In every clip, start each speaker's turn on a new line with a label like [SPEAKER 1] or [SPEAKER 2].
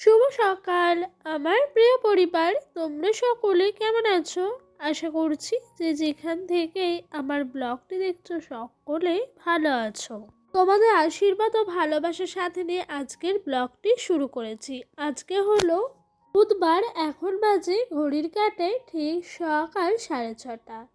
[SPEAKER 1] শুভ সকাল আমার প্রিয় পরিবার, তোমরা সকলে কেমন আছো? আশা করছি যে যেখান থেকেই আমার ব্লগটি দেখছো সকলে ভালো আছো। তোমাদের আশীর্বাদ ও ভালোবাসার সাথে নিয়ে আজকের ব্লগটি শুরু করেছি। আজকে হলো বুধবার, এখন বাজে ঘড়ির কাঁটায় ঠিক সকাল 6:30।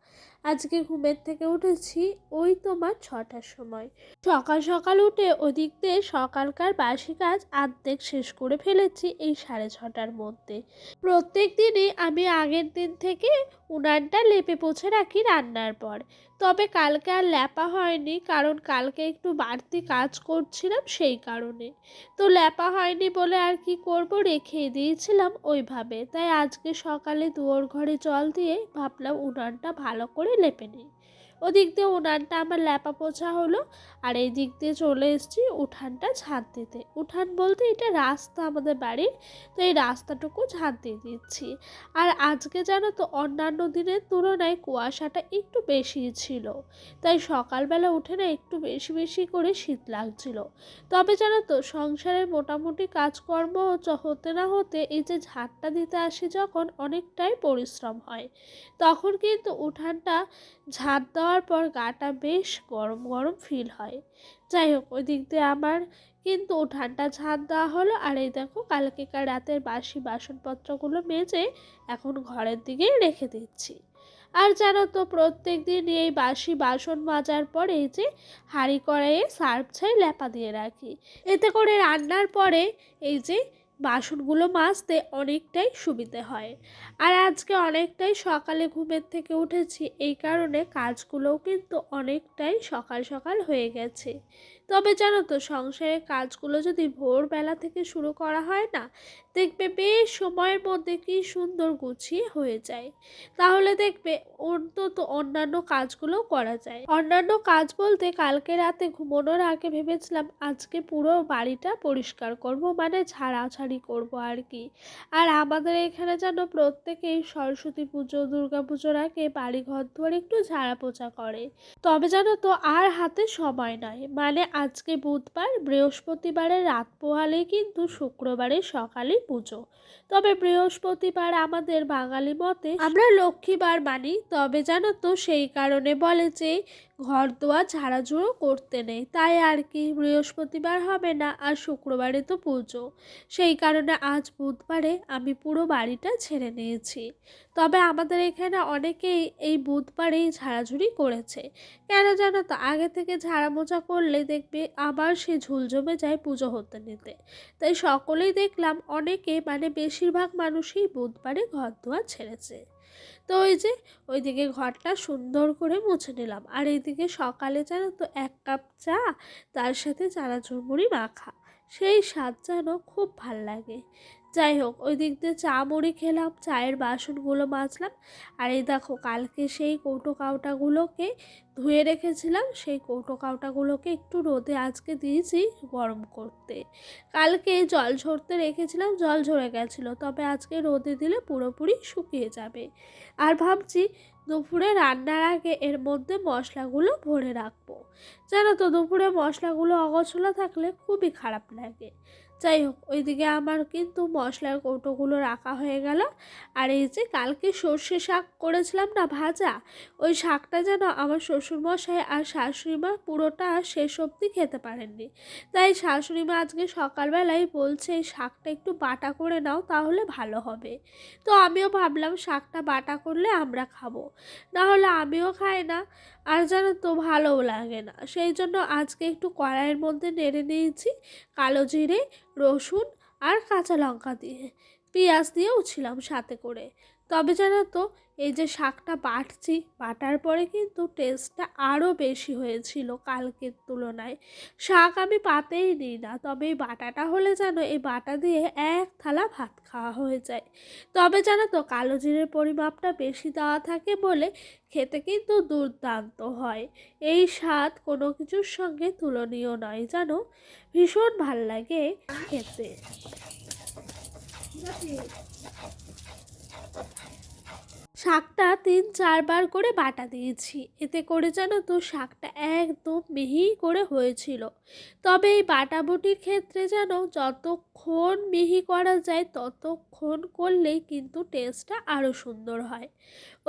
[SPEAKER 1] আজকে ঘুমের থেকে উঠেছি ওই তোমার 6টার সময়। সকাল সকাল উঠে ওদিক দিয়ে সকালকার বাসি কাজ আর্ধেক শেষ করে ফেলেছি এই 6:30টার মধ্যে। প্রত্যেক দিনই আমি আগের দিন থেকে উনানটা লেপে পোছে রাখি রান্নার পর। তবে কালকে আর লেপা হয়নি, কারণ কালকে একটু বাড়তি কাজ করছিলাম সেই কারণে। তো লেপা হয়নি বলে আর কি করব, রেখে দিয়েছিলাম ওইভাবে। তাই আজকে সকালে দুয়ার ঘরে জল দিয়ে ভাবলাম উনানটা ভালো করে লেপে নিই। ওদিক দিয়ে উনানটা আমার লেপা পোছা হলো, আর এই দিক দিয়ে চলে এসেছি উঠানটা ঝাঁট দিতে। উঠান বলতে এটা রাস্তা আমাদের বাড়ির, তো এই রাস্তাটুকু ঝাঁট দিয়ে দিচ্ছি। আর আজকে জানো তো অন্যান্য দিনের তুলনায় কুয়াশাটা একটু বেশি ছিল, তাই সকালবেলা উঠে না একটু বেশি বেশি করে শীত লাগছিল। তবে জানো তো সংসারের মোটামুটি কাজকর্ম হতে না হতে এই যে ঝাঁটটা দিতে আসি যখন, অনেকটাই পরিশ্রম হয়। তখন কিন্তু উঠানটা ঝাঁট দেওয়ার পর গাটা বেশ গরম গরম ফিল হয়। যাই হোক, ওই দিক দিয়ে আমার কিন্তু উঠানটা ঝাঁট দেওয়া হলো। আর এই দেখো কালকেকার রাতের বাসি বাসনপত্রগুলো মেজে এখন ঘরের দিকেই রেখে দিচ্ছি। আর জানো তো প্রত্যেক দিন এই বাসি বাসন মাজার পরে এই যে হাঁড়ি কড়াইয়ে সার্ফ ছাই লেপা দিয়ে রাখি, এতে করে রান্নার পরে এই যে বাসনগুলো মাজতে অনেকটাই সুবিধে হয়। আর আজকে অনেকটাই সকালে ঘুমের থেকে উঠেছি, এই কারণে কাজগুলোও কিন্তু অনেকটাই সকাল সকাল হয়ে গেছে। তবে জানো তো সংসারের কাজগুলো যদি ভোরবেলা থেকে শুরু করা হয় না, দেখবে বেশ সময়ের মধ্যে কি সুন্দর গুছিয়ে হয়ে যায়। তাহলে দেখবে অন্তত অন্যান্য কাজগুলোও করা যায়। অন্যান্য কাজ বলতে কালকে রাতে ঘুমানোর আগে ভেবেছিলাম আজকে পুরো বাড়িটা পরিষ্কার করব, মানে ঝাড়াঝাড়ি করব আর কি। আর আমাদের এখানে যেন প্রত্যেকেই সরস্বতী পুজো দুর্গা পুজোর আগে বাড়ি ঘর দুয়ার একটু ঝাড়া পোছা করে। তবে জানো তো আর হাতে সময় নয়, মানে আজকে বুধবার, বৃহস্পতিবারের রাত পোহালেই কিন্তু শুক্রবারের সকালেই পুজো। তবে বৃহস্পতিবার আমাদের বাঙালি মতে আমরা লক্ষ্মীবার মানি, তবে জানো তো সেই কারণে বলে যে ঘর দোয়া ঝাড়াঝুড়ো করতে নেই, তাই আর কি বৃহস্পতিবার হবে না, আর শুক্রবারে তো পুজো। সেই কারণে আজ বুধবারে আমি পুরো বাড়িটা ছেড়ে নিয়েছি। তবে আমাদের এখানে অনেকেই এই বুধবারেই ঝাড়াঝুড়ি করেছে। কেন জানো তো, আগে থেকে ঝাড়া মোছা করলে দেখবে আবার সে ঝুল জমে যায় পুজো হতে নিতে। তাই সকলেই দেখলাম অনেকে, মানে বেশিরভাগ মানুষই বুধবারে ঘর দোয়া ছেড়েছে। তো ওই যে ওইদিকে ঘরটা সুন্দর করে মুছে নিলাম, আর এইদিকে সকালে জানো তো 1 কাপ চা, তার সাথে চানাচুর মুড়ি মাখা, সেই স্বাদ যেন খুব ভাল লাগে। যাই হোক, ওই দিক দিয়ে চা মুড়ি খেলাম, চায়ের বাসনগুলো মাজলাম। আর এই দেখো কালকে সেই কৌটো কাউটাগুলোকে ধুয়ে রেখেছিলাম, সেই কৌটো কাউটাগুলোকে একটু রোদে আজকে দিয়েছি গরম করতে। কালকে জল ঝরতে রেখেছিলাম, জল ঝরে গেছিলো, তবে আজকে রোদে দিলে পুরোপুরি শুকিয়ে যাবে। আর ভাবছি দুপুরে রান্নার আগে এর মধ্যে মশলাগুলো ভরে রাখবো। জানো তো দুপুরে মশলাগুলো অগোছালো থাকলে খুবই খারাপ লাগে। যাই হোক, ওইদিকে আমার কিন্তু মশলার কৌটোগুলো রাখা হয়ে গেল। আর এই যে কালকে সর্ষে শাক করেছিলাম না ভাজা, ওই শাকটা যেন আমার শ্বশুরমশাই আর শাশুড়িমা পুরোটা শেষ অবধি খেতে পারেননি। তাই শাশুড়িমা আজকে সকালবেলায় বলছে এই শাকটা একটু বাটা করে নাও, তাহলে ভালো হবে। তো আমিও ভাবলাম শাকটা বাটা করলে আমরা খাবো, না হলে আমিও খাই না, আর জানো তো ভালোও লাগে না। সেই জন্য আজকে একটু কড়াইয়ের মধ্যে নেড়ে নিয়েছি কালো জিরে, রসুন আর কাঁচা লঙ্কা দিয়ে, পেঁয়াজ দিয়েও ছিলাম সাথে করে। তবে জানো তো এই যে শাকটা বাটছি, বাটার পরে কিন্তু টেস্টটা আরও বেশি হয়েছিল কালকের তুলনায়। শাক আমি পাতেই নিই না, তবে এই বাটাটা হলে জানো এই বাটা দিয়ে 1 থালা ভাত খাওয়া হয়ে যায়। তবে জানো তো কালো জিরের পরিমাপটা বেশি দেওয়া থাকে বলে খেতে কিন্তু দুর্দান্ত হয়। এই স্বাদ কোনো কিছুর সঙ্গে তুলনীয় নয় জানো, ভীষণ ভাল লাগে খেতে। শাকটা ৩-৪ বার করে বাটা দিয়েছি, এতে করে জানো তো শাকটা একদম মিহি করে হয়েছিল। তবে এই বাটাবুটির ক্ষেত্রে যেন যতক্ষণ মিহি করা যায় ততক্ষণ করলেই কিন্তু টেস্টটা আরও সুন্দর হয়।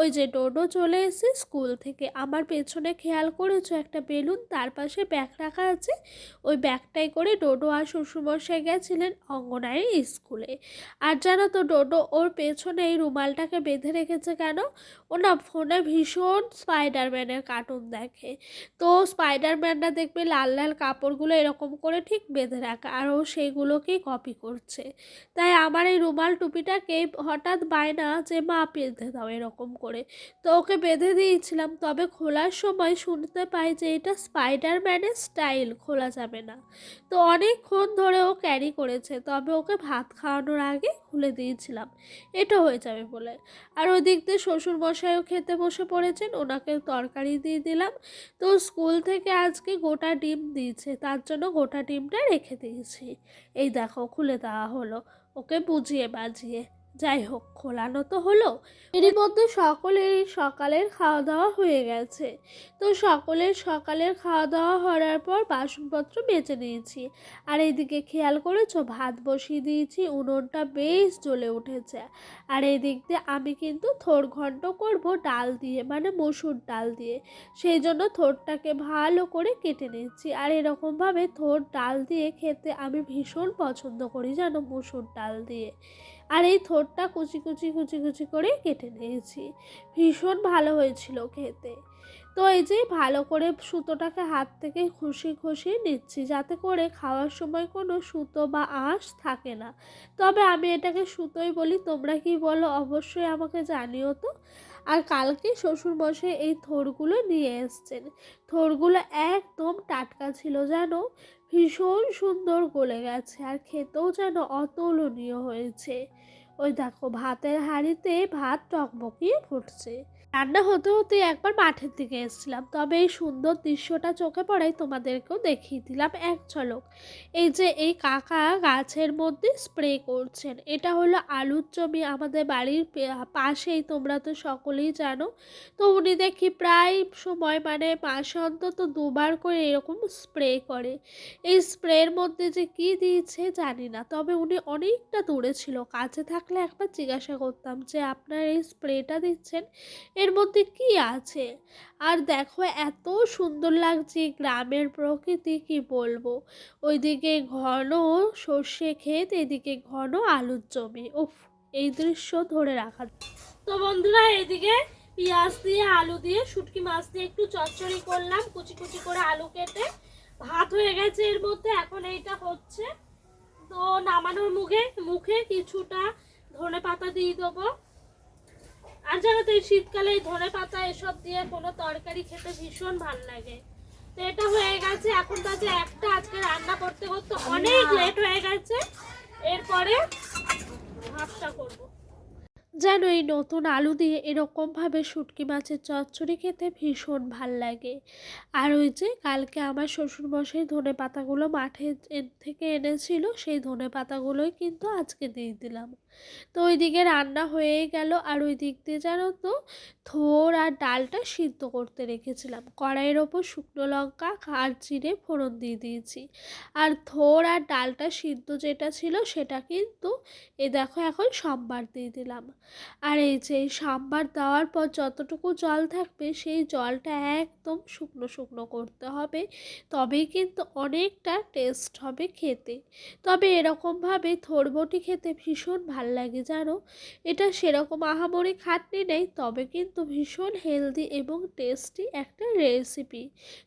[SPEAKER 1] ওই যে ডোডো চলে এসে স্কুল থেকে, আমার পেছনে খেয়াল করেছো একটা বেলুন তার পাশে ব্যাগ রাখা আছে, ওই ব্যাগটাই করে ডোডো আর শ্বশুরমশাই গেছিলেন অঙ্গনারী স্কুলে। আর জানো তো ডোডো ওর পেছনে এই রুমালটাকে বেঁধে রেখেছে কেন? ও না ফোনে ভীষণ স্পাইডারম্যানের কার্টুন দেখে, তো স্পাইডারম্যানরা দেখবে লাল লাল কাপড়গুলো এরকম করে ঠিক বেঁধে রাখা, আর ও সেইগুলোকেই কপি করছে। তাই আমার এই রুমাল টুপিটাকে হঠাৎ বায়না যে মা বেঁধে দাও এরকম করে, তো ওকে বেঁধে দিয়েছিলাম। তবে খোলার সময় শুনতে পাই যে এটা স্পাইডারম্যানের স্টাইল, খোলা যাবে না। তো অনেকক্ষণ ধরে ও ক্যারি করেছে, তবে ওকে ভাত খাওয়ানোর আগে খুলে দিয়েছিলাম, এটা হয়ে যাবে বলে। আর ওই দিক দিয়ে শ্বশুরমশাইও খেতে বসে পড়েছেন, ওনাকে তরকারি দিয়ে দিলাম। তো স্কুল থেকে আজকে গোটা ডিম দিয়েছে, তার জন্য গোটা ডিমটা রেখে দিয়েছি। এই দেখো খুলে দেওয়া হলো ওকে বুঝিয়ে বাজিয়ে। যাই হোক, খোলানো তো হলো। এরই মধ্যে সকলেরই সকালের খাওয়া দাওয়া হয়ে গেছে। তো সকলের সকালের খাওয়া দাওয়া হওয়ার পর বাসনপত্র মেজে নিয়েছি। আর এইদিকে খেয়াল করেছো ভাত বসিয়ে দিয়েছি, উনুনটা বেশ জ্বলে উঠেছে। আর এই দিক দিয়ে আমি কিন্তু থোড় ঘন্ট করব ডাল দিয়ে, মানে মসুর ডাল দিয়ে। সেই জন্য থোড়টাকে ভালো করে কেটে নিচ্ছি। আর এরকমভাবে থোড় ডাল দিয়ে খেতে আমি ভীষণ পছন্দ করি জানো, মসুর ডাল দিয়ে। আর এই থোড়টা কুচি কুচি কুচি কুচি করে কেটে নিয়েছি, ভীষণ ভালো হয়েছিল খেতে। তো এই যে ভালো করে সুতোটাকে হাত থেকে ঘষিয়ে নিচ্ছি, যাতে করে খাওয়ার সময় কোনো সুতো বা আঁশ থাকে না। তবে আমি এটাকে সুতোই বলি, তোমরা কি বলো অবশ্যই আমাকে জানিও তো। আর কালকে শ্বশুরমশাই এই থোড়গুলো নিয়ে এসছেন, থোড়গুলো একদম টাটকা ছিল জানো, ভীষণ সুন্দর গলে গেছে আর খেতেও যেন অতুলনীয় হয়েছে। ওই দেখো ভাতের হাঁড়িতে ভাত টকবকিয়ে ফুটছে। রান্না হতে হতে একবার মাঠের দিকে এসেছিলাম, তবে এই সুন্দর দৃশ্যটা চোখে পড়াই তোমাদেরকেও দেখিয়ে দিলাম এক ঝলক। এই যে এই কাকা গাছের মধ্যে স্প্রে করছেন, এটা হলো আলুর জমি আমাদের বাড়ির পাশেই, তোমরা তো সকলেই জানো। তো উনি দেখি প্রায় সময় মানে মাসে অন্তত 2বার করে এরকম স্প্রে করে। এই স্প্রের মধ্যে যে কি দিয়েছে জানি না, তবে উনি অনেকটা দূরে ছিল, কাছে থাকলে একবার জিজ্ঞাসা করতাম যে আপনার এই স্প্রেটা দিচ্ছেন এর মধ্যে কি আছে। আর দেখো এত সুন্দর লাগছে গ্রামের প্রকৃতি, কি বলবো। ওইদিকে ঘন সর্ষে ক্ষেত, এদিকে ঘন আলুর জমি, উফ এই দৃশ্য ধরে রাখা। তো বন্ধুরা এদিকে পেঁয়াজ দিয়ে আলু দিয়ে শুটকি মাছ দিয়ে একটু চচ্চড়ি করলাম, কুচি কুচি করে আলু কেটে। ভাত হয়ে গেছে এর মধ্যে, এখন এইটা হচ্ছে। তো নামানোর মুখে কিছুটা ধনে পাতা দিয়ে দেবো। আর জানো তো এই শীতকালে এই ধনে পাতা এসব দিয়ে কোনো তরকারি খেতে ভীষণ ভালো লাগে। তো এটা হয়ে গেছে, এখন বাজে 1টা। আজকে রান্না করতে করতে অনেক লেট হয়ে গেছে, এরপরে ভাতটা করবো। যেন এই নতুন আলু দিয়ে এরকমভাবে শুটকি মাছের চচ্চড়ি খেতে ভীষণ ভাল লাগে। আর ওই যে কালকে আমার শ্বশুরমশাই ধনে পাতাগুলো মাঠে থেকে এনেছিল, সেই ধনে পাতাগুলোই কিন্তু আজকে দিয়ে দিলাম। তো ওইদিকে রান্না হয়েই গেল। আর ওই দিক দিয়ে জানো তো থোড় আর ডালটা সিদ্ধ করতে রেখেছিলাম, কড়াইয়ের ওপর শুকনো লঙ্কা আর জিরে ফোড়ন দিয়ে দিয়েছি। আর থোড় আর ডালটা সিদ্ধ যেটা ছিল সেটা কিন্তু দেখো এখন সম্বার দিয়ে দিলাম। আর এই যে সাম্বার দেওয়ার পর যতটুকু জল থাকবে সেই জলটা একদম শুকনো শুকনো করতে হবে, তবেই কিন্তু অনেকটা টেস্ট হবে খেতে। তবে এরকমভাবে থোড়বটি খেতে ভীষণ ভাল লাগে জানো। এটা সেরকম আহামরি খাটনি নেই, তবে কিন্তু ভীষণ হেলদি এবং টেস্টি একটা রেসিপি।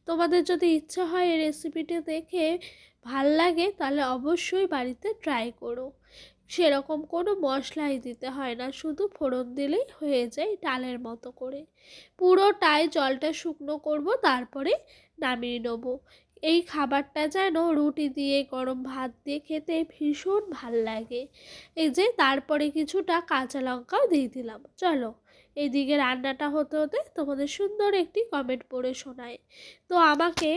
[SPEAKER 1] তোমাদের যদি ইচ্ছা হয় এই রেসিপিটি দেখে ভাল লাগে তাহলে অবশ্যই বাড়িতে ট্রাই করো। সেরকম কোনো মশলাই দিতে হয় না, শুধু ফোড়ন দিলেই হয়ে যায় ডালের মতো করে। পুরোটাই জলটা শুকনো করব, তারপরে নামিয়ে নেব। এই খাবারটা যেন রুটি দিয়ে গরম ভাত দিয়ে খেতে ভীষণ ভাল লাগে। এই যে তারপরে কিছুটা কাঁচা লঙ্কাও দিয়ে দিলাম। চলো এদিকে রান্নাটা হতে হতে তোমাদের সুন্দর একটি কমেন্ট পড়ে শোনায়। তো আমাকে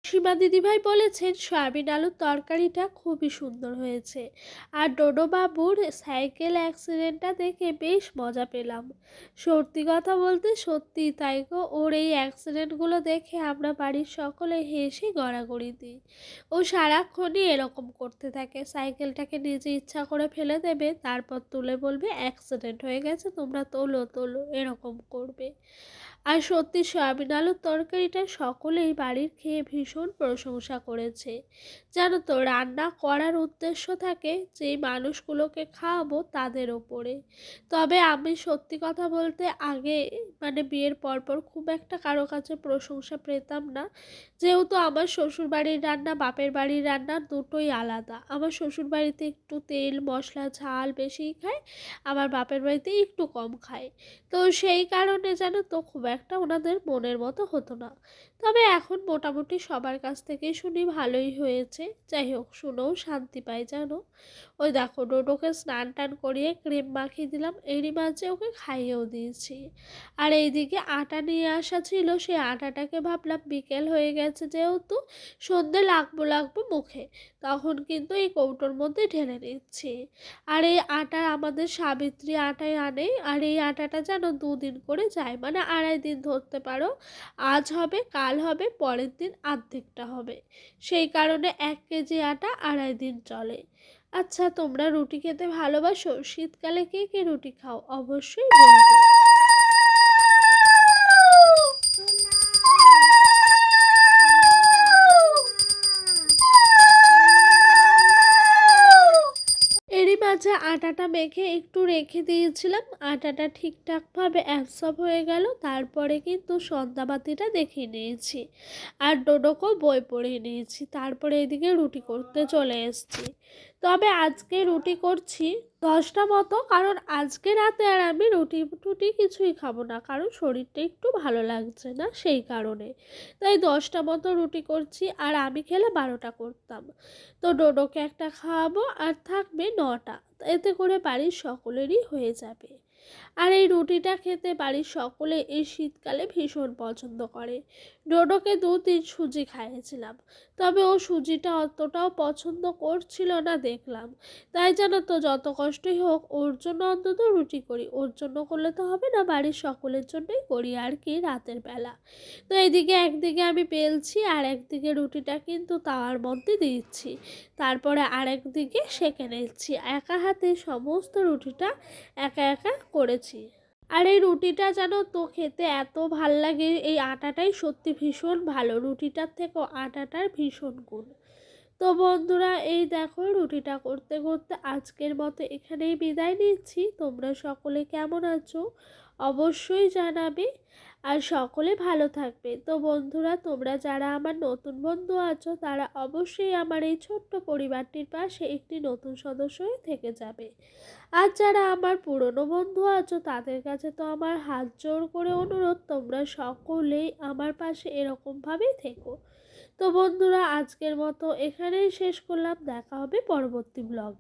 [SPEAKER 1] সীমা দিদিভাই বলেছেন সয়াবিন আলুর তরকারিটা খুবই সুন্দর হয়েছে। আর ডোডো বাবুর সাইকেল অ্যাক্সিডেন্টটা দেখে বেশ মজা পেলাম। সত্যি কথা বলতে সত্যিই তাই গো, ওর এই অ্যাক্সিডেন্টগুলো দেখে আমরা বাড়ির সকলে হেসে গড়াগড়ি দিই। ও সারাক্ষণই এরকম করতে থাকে, সাইকেলটাকে নিজে ইচ্ছা করে ফেলে দেবে, তারপর তুলে বলবে অ্যাক্সিডেন্ট হয়ে গেছে তোমরা তোলো তোলো, এরকম করবে। আর সত্যি সয়াবিন আলুর তরকারিটা সকলেই বাড়ির খেয়ে ভীষণ প্রশংসা করেছে। জানো তো, রান্না করার উদ্দেশ্য থাকে যেই মানুষগুলোকে খাওয়াবো তাদের ওপরে। তবে আমি সত্যি কথা বলতে আগে বিয়ের পরপর খুব একটা কারো কাছে প্রশংসা পেতাম না, যেহেতু আমার শ্বশুরবাড়ির রান্না বাপের বাড়ির রান্না দুটোই আলাদা। আমার শ্বশুরবাড়িতে একটু তেল মশলা ঝাল বেশিই খায়, আমার বাপের বাড়িতে একটু কম খায়। তো সেই কারণে জানো তো খুব একটা ওনাদের মনের মতো হতো না। তবে এখন মোটামুটি সবার কাছ থেকেই শুনি ভালোই হয়েছে। যাই হোক, শুনেও শান্তি পাই জানো। ওই দেখো, ডোডোকে স্নান টান করিয়ে ক্রিম মাখিয়ে দিলাম, এরই মাঝে ওকে খাইয়েও দিয়েছি। আর এইদিকে আটা নিয়ে আসা ছিল, সেই আটাটাকে ভাবলাম বিকেল হয়ে গেছে যেহেতু সন্ধে লাগবো লাগবো মুখে, তখন কিন্তু এই কৌটোর মধ্যে ঢেলে নিচ্ছি। আর এই আটা আমাদের সাবিত্রী আটাই আনে, আর এই আটাটা যেন 2 দিন করে যায়, 2.5 দিন ধরতে পারো। আজ হবে, কাল হবে, পরের দিন আর্ধেকটা হবে। সেই কারণে 1 কেজি আটা 2.5 দিন চলে। আচ্ছা, তোমরা রুটি খেতে ভালোবাসো? শীতকালে কে কে রুটি খাও অবশ্যই বলবে। এরই মাঝে আটাটা মেখে একটু রেখে দিয়েছিলাম, আটাটা ঠিকঠাকভাবে অ্যাবসর্ব হয়ে গেল। তারপরে কিন্তু সন্ধ্যাবাতিটা দেখিয়ে নিয়েছি আর ডোডোকেও বই পড়িয়ে নিয়েছি, তারপরে এদিকে রুটি করতে চলে এসেছি। তবে আজকে রুটি করছি 10টা মতো, কারণ আজকে রাতে আর আমি রুটি টুটি কিছুই খাবো না, কারণ শরীরটা একটু ভালো লাগছে না সেই কারণে। তাই 10টা মতো রুটি করছি, আর আমি খেলে 12টা করতাম। তো ডোডোকে একটা খাওয়াবো আর থাকবে 9টা, এতে করে বাড়ির সকলেরই হয়ে যাবে। আর এই রুটিটা খেতে বাড়ির সকলে এই শীতকালে ভীষণ পছন্দ করে। ডোডোকে 2-3 সুজি খাইয়েছিলাম, তবে ও সুজিটা অতটাও পছন্দ করছিল না দেখলাম। তাই জানো তো, যত কষ্টই হোক ওর জন্য অন্তত রুটি করি, ওর জন্য করলে তো হবে না, বাড়ির সকলের জন্যই করি আর কি রাতের বেলা। তো এইদিকে একদিকে আমি বেলছি আর একদিকে রুটিটা কিন্তু তাওয়ার মধ্যে দিচ্ছি, তারপরে আরেক দিকে সেঁকে নিচ্ছি। একা হাতে সমস্ত রুটিটা একা একা করেছি। আর এই রুটিটা জানো তো খেতে এত ভাল লাগে, এই আটাটাই সত্যি ভীষণ ভালো, রুটিটার থেকেও আটাটার ভীষণ গুণ। তো বন্ধুরা, এই দেখো রুটিটা করতে করতে আজকের মতো এখানেই বিদায় নিচ্ছি। তোমরা সকলে কেমন আছো অবশ্যই জানাবে, আর সকলে ভালো থাকবে। তো বন্ধুরা, তোমরা যারা আমার নতুন বন্ধু আছো তারা অবশ্যই আমার এই ছোট্ট পরিবারটির পাশে একটি নতুন সদস্য হয়ে থেকে যাবে। আর যারা আমার পুরনো বন্ধু আছো তাদের কাছে তো আমার হাত জোড় করে অনুরোধ, তোমরা সকলেই আমার পাশে এরকমভাবেই থেকো। তো বন্ধুরা, আজকের মতো এখানেই শেষ করলাম, দেখা হবে পরবর্তী ব্লগ।